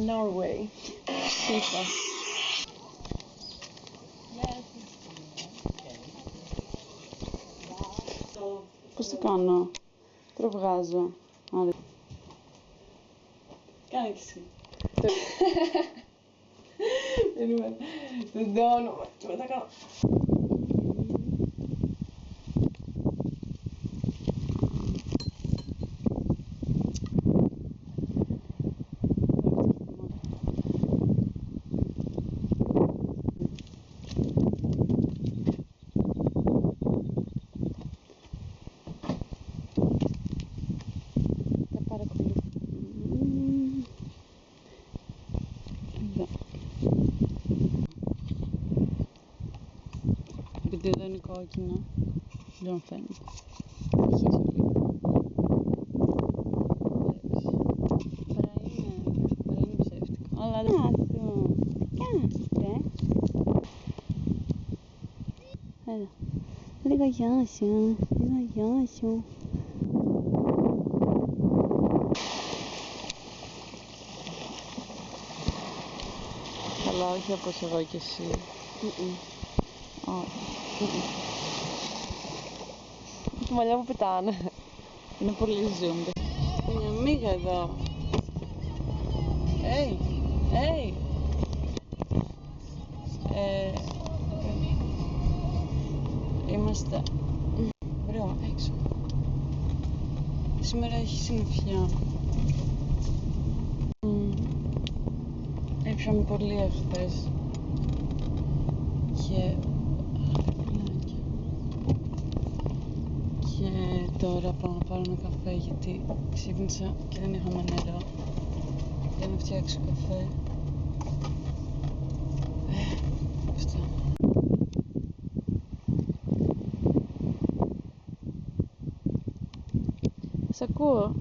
Norway. FIFA. Πώς το κάνω? Το βγάζω. Άρα. Κάνε κι εσύ. Περίμενε. Δεν το όνομα. Και μετά κάνω. Θα παρακολουθήσω. Εδώ. Επειδή εδώ είναι κόκκινο, δεν φαίνεται. Αρχίζω λίγο. Παρά είναι ψεύτικο. Αλλά δεν άθω. Κάνετε. Εδώ. Λίγο γεια σου. Λίγο γεια σου. Καλά, όχι όπως εγώ και εσύ. Τα μαλλιά μου πετάνε. Είναι πολύ zoom. Μια μύγα εδώ. Hey. Είμαστε βρω έξω. Σήμερα έχει συννεφιά. Ήπιαμε πολύ εχθές. Και τώρα πάω να πάρω ένα καφέ γιατί ξύπνησα και δεν είχαμε νερό για να φτιάξω καφέ. Αυτά. Σ' ακούω.